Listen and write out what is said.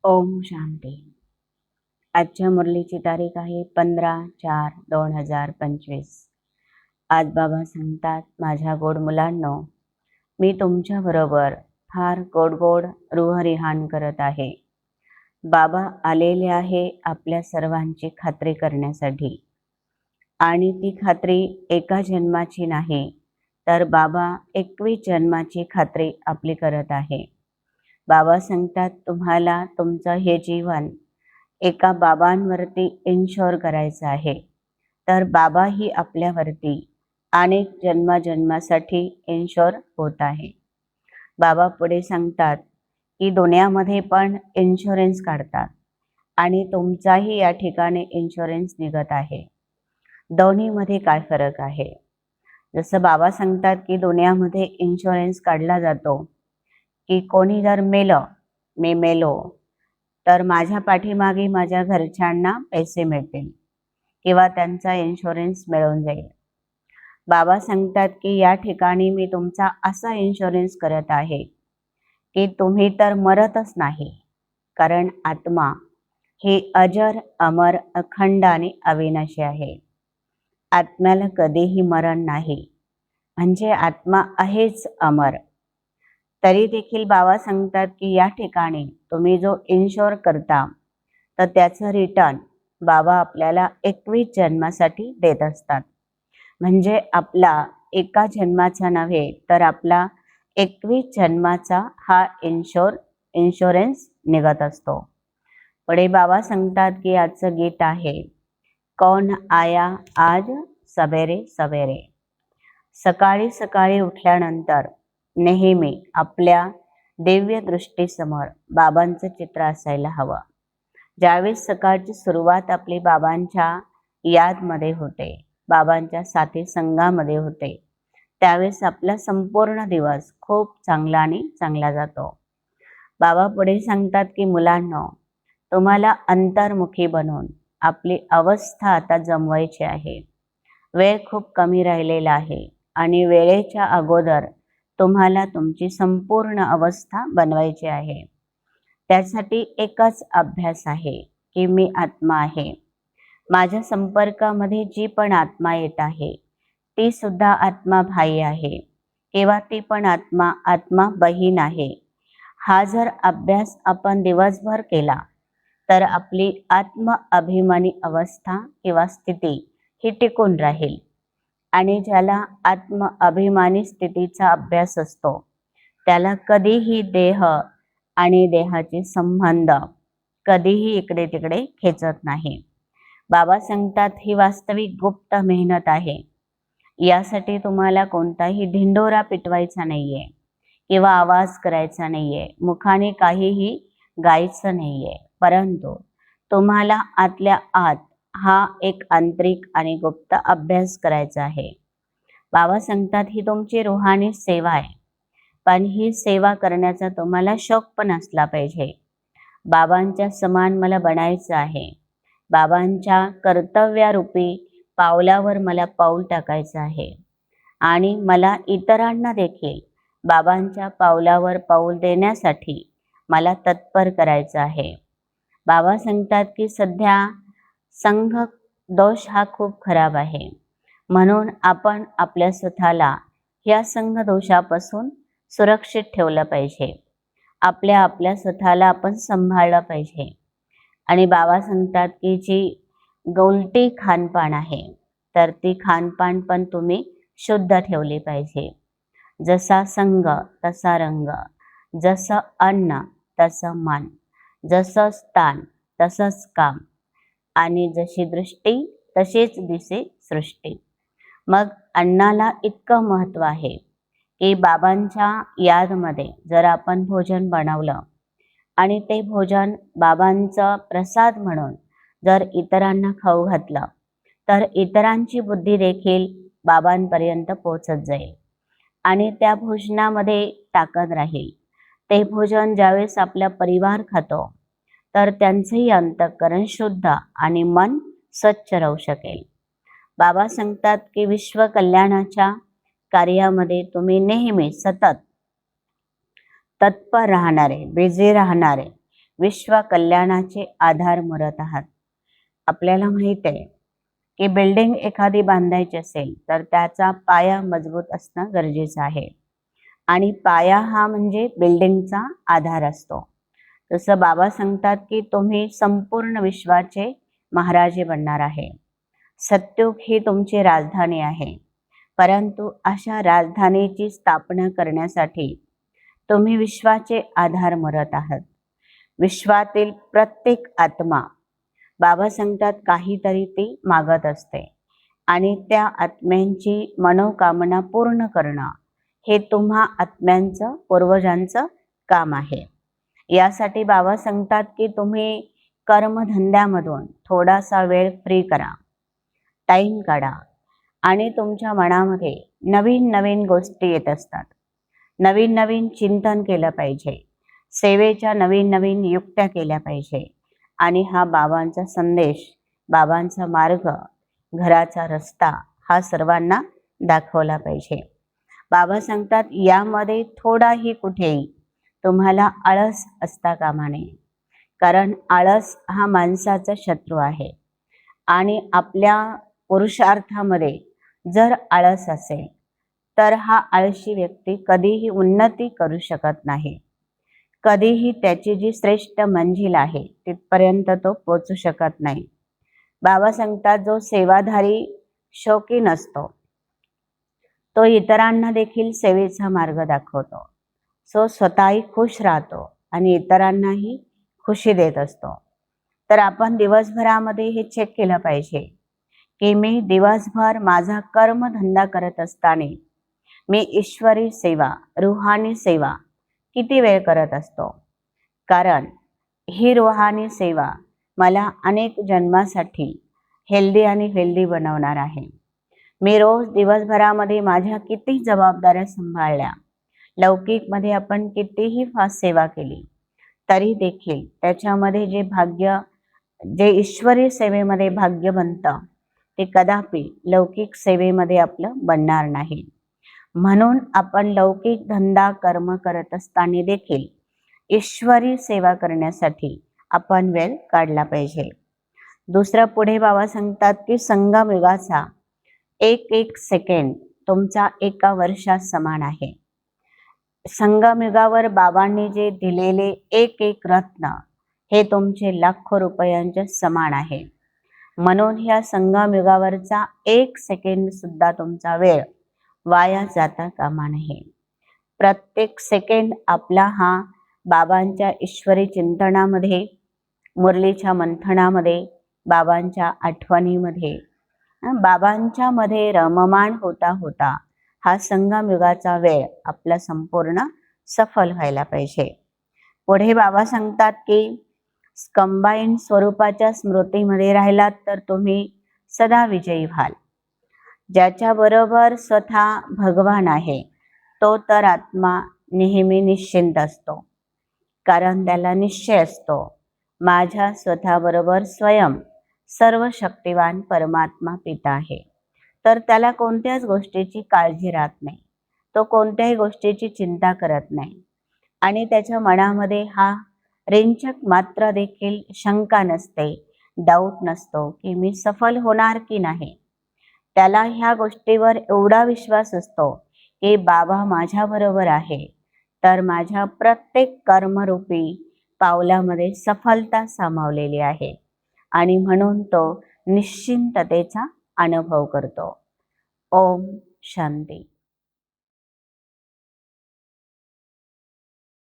ओम शांती. आजच्या मुरलीची तारीख आहे 15/4/2025. आज बाबा सांगतात, माझ्या गोड मुलांनो, मी तुमच्याबरोबर फार गोड गोड रूहरिहान करत आहे. बाबा आलेले आहे आपल्या सर्वांची खात्री करण्यासाठी, आणि ती खात्री एका जन्माची नाही, तर बाबा 21 जन्माची खात्री आपली करत आहे. बाबा सांगतात, तुम्हाला तुमचं हे जीवन एका बाबांवरती इन्शोर करायचं आहे, तर बाबाही आपल्यावरती अनेक जन्मासाठी इन्शोर होत आहे. बाबा पुढे सांगतात की दुनियामध्ये पण इन्शुरन्स काढतात आणि तुमचाही या ठिकाणी इन्शुरन्स निघत आहे. दोन्हीमध्ये काय फरक आहे? जसं बाबा सांगतात की दुनियामध्ये इन्शुरन्स काढला जातो की कोणी जर मेलं, मी मेलो, तर माझ्या पाठीमागे माझ्या घरच्यांना पैसे मिळतील किंवा त्यांचा इन्शुरन्स मिळून जाईल. बाबा सांगतात की या ठिकाणी मी तुमचा असा इन्शुरन्स करत आहे की तुम्ही तर मरतच नाही, कारण आत्मा ही अजर, अमर, अखंड आणि अविनाशी आहे. आत्म्याला कधीही मरण नाही, म्हणजे आत्मा आहेच अमर. तरी देखील बाबा सांगतात की या ठिकाणी तुम्ही जो इन्शोर करता, तर त्याचं रिटर्न बाबा आपल्याला 21 जन्मासाठी देत असतात. म्हणजे आपला एका जन्माचा नव्हे, तर आपला 21 जन्माचा हा इन्शुरन्स निघत असतो. पुढे बाबा सांगतात की आजचं गीत आहे, कौन आया आज सवेरे सवेरे. सकाळी सकाळी उठल्यानंतर नेहमी आपल्या दिव्य दृष्टीसमोर बाबांचं चित्र असायला हवं. ज्यावेळेस सकाळची सुरुवात आपली बाबांच्या यादमध्ये होते, बाबांच्या साथी संघामध्ये होते, त्यावेळेस आपला संपूर्ण दिवस खूप चांगला आणि चांगला जातो. बाबा पुढे सांगतात की मुलांनो, तुम्हाला अंतर्मुखी बनून आपली अवस्था आता जमवायची आहे. वेळ खूप कमी राहिलेला आहे आणि वेळेच्या अगोदर तुम्हाला तुमची संपूर्ण अवस्था बनवायची आहे. त्यासाठी एकच अभ्यास आहे की मी आत्मा आहे. माझ्या संपर्कामध्ये जी पण आत्मा येत आहे, ती सुद्धा आत्मा भाई आहे किंवा ती पण आत्मा बहीण आहे. हा जर अभ्यास आपण दिवसभर केला, तर आपली आत्म अभिमानी अवस्था किंवा स्थिती ही टिकून राहील. आणि ज्याला आत्म अभिमानी स्थितीचा अभ्यास असतो, त्याला कधीही देह आणि देहाचे संबंध कधीही इकडे तिकडे खेचत नाही. बाबा सांगतात, ही वास्तविक गुप्त मेहनत आहे. यासाठी तुम्हाला कोणताही ढिंडोरा पिटवायचा नाहीये किंवा आवाज करायचा नाहीये, मुखाने काहीही गायचं नाहीये, परंतु तुम्हाला आतल्या आत हा एक आंतरिक आणि गुप्त अभ्यास करायचा आहे. बाबा सांगतात, ही तुमची रूहानी सेवा आहे, पण ही सेवा करण्याचा तुम्हाला शौक पण असला पाहिजे. बाबांच्या समान मला बनायचं आहे. बाबांच्या कर्तव्यारूपी पावलावर मला पाऊल टाकायचं आहे आणि मला इतरांना देखील बाबांच्या पावलावर पाऊल देण्यासाठी मला तत्पर करायचं आहे. बाबा सांगतात की सध्या संघ दोष हा खूप खराब आहे, म्हणून आपण आपल्या स्वतःला या संघ दोषापासून सुरक्षित ठेवलं पाहिजे. आपल्या स्वतःला आपण सांभाळलं पाहिजे. आणि बाबा सांगतात की जी उलटी खानपान आहे, तर ती खानपान पण तुम्ही शुद्ध ठेवली पाहिजे. जसा संग तसा रंग, जसं अन्न तसं मन, जसं स्थान तसंच काम, आणि जशी दृष्टी तशीच दिसे सृष्टी. मग अन्नाला इतकं महत्त्व आहे की बाबांच्या यादमध्ये जर आपण भोजन बनवलं आणि ते भोजन बाबांचा प्रसाद म्हणून जर इतरांना खाऊ घातलं, तर इतरांची बुद्धी देखील बाबांपर्यंत पोहोचत जाईल आणि त्या भोजनामध्ये ताकद राहील. ते भोजन ज्यावेळेस आपला परिवार खातो, तर त्यांचंही अंतःकरण शुद्ध आणि मन स्वच्छ राहू शकेल. बाबा सांगतात की विश्व कल्याणाच्या कार्यामध्ये तुम्ही नेहमी सतत तत्पर राहणारे, बिझी राहणारे, विश्व कल्याणाचे आधार मुरत आहात. आपल्याला माहित आहे की बिल्डिंग एखादी बांधायची असेल तर त्याचा पाया मजबूत असणं गरजेचं आहे आणि पाया हा म्हणजे बिल्डिंगचा आधार असतो. तसं बाबा सांगतात की तुम्ही संपूर्ण विश्वाचे महाराजे बनणार आहे. सत्युग ही तुमची राजधानी आहे, परंतु अशा राजधानीची स्थापना करण्यासाठी तुम्ही विश्वाचे आधार मुरत आहात. विश्वातील प्रत्येक आत्मा, बाबा सांगतात, काहीतरी ती मागत असते आणि त्या आत्म्यांची मनोकामना पूर्ण करणं हे तुम्हा आत्म्यांचं, पूर्वजांचं काम आहे. यासाठी बाबा सांगतात की तुम्ही कर्मधंद्यामधून थोडासा वेळ फ्री करा, टाइम काढा आणि तुमच्या मनामध्ये नवीन नवीन गोष्टी येत असतात. नवीन नवीन चिंतन केलं पाहिजे, सेवेच्या नवीन नवीन युक्त्या केल्या पाहिजे आणि हा बाबांचा संदेश, बाबांचा मार्ग, घराचा रस्ता हा सर्वांना दाखवला पाहिजे. बाबा सांगतात यामध्ये थोडाही कुठेही तुम्हाला आळस असता कामा नये, कारण आळस हा माणसाचा शत्रू आहे आणि आपल्या पुरुषार्थामध्ये जर आळस असेल तर हा आळशी व्यक्ती कधीही उन्नती करू शकत नाही. कधीही त्याची जी श्रेष्ठ मंजिल आहे तिथपर्यंत तो पोचू शकत नाही. बाबा सांगतात जो सेवाधारी शौकीन असतो तो इतरांना देखील सेवेचा मार्ग दाखवतो. सो स्वतःही खुश राहतो आणि इतरांनाही खुशी देत असतो. तर आपण दिवसभरामध्ये हे चेक केलं पाहिजे की मी दिवसभर माझा कर्मधंदा करत असताना मी ईश्वरी सेवा, रूहानी सेवा किती वेळ करत असतो. कारण ही रूहानी सेवा मला अनेक जन्मासाठी हेल्दी आणि वेल्दी बनवणार आहे. मी रोज दिवसभरामध्ये माझ्या किती जबाबदाऱ्या सांभाळल्या, लौकिकमध्ये आपण कितीही फास्ट सेवा केली तरी देखील त्याच्यामध्ये जे भाग्य, जे ईश्वरी सेवेमध्ये भाग्य बनतं ते कदापि लौकिक सेवेमध्ये आपलं बनणार नाही. म्हणून आपण लौकिक धंदा कर्म करत असताना देखील ईश्वरी सेवा करण्यासाठी आपण वेळ काढला पाहिजे. दुसरं पुढे बाबा सांगतात की संगमयुगाचा एक एक सेकंड तुमचा एका वर्षा समान आहे. संगमयुगावर बाबांनी जे दिलेले एक एक रत्न हे तुमचे लाखो रुपयांच्या समान आहे. म्हणून ह्या संगमयुगावरचा एक सेकंड सुद्धा तुमचा वेळ वाया जाता कामा नये. प्रत्येक सेकंड आपला हा बाबांच्या ईश्वरी चिंतनामध्ये, मुरलीच्या मंथनामध्ये, बाबांच्या आठवणीमध्ये, बाबांच्या मध्ये रममाण होता होता हा संगमयुगाचा वेळ आपला संपूर्ण सफल व्हायला पाहिजे. पुढे बाबा सांगतात की कंबाईन स्वरूपाच्या स्मृतीमध्ये राहिलात तर तुम्ही सदा विजयी व्हाल. ज्याच्याबरोबर स्वतः भगवान आहे तो तर आत्मा नेहमी निश्चिंत असतो, कारण त्याला निश्चय असतो माझ्या स्वतःबरोबर स्वयं सर्व शक्तिवान परमात्मा पिता आहे. तर त्याला कोणत्याच गोष्टीची काळजी राहत नाही, तो कोणत्याही गोष्टीची चिंता करत नाही आणि त्याच्या मनामध्ये हा रेंचक मात्र देखील शंका नसते, डाऊट नसतो की मी सफल होणार की नाही. त्याला ह्या गोष्टीवर एवढा विश्वास असतो की बाबा माझ्या बरोबर आहे, तर माझ्या प्रत्येक कर्मरूपी पावलामध्ये सफलता सामावलेली आहे आणि म्हणून तो निश्चिंततेचा अनुभव करतो. ओम शांती.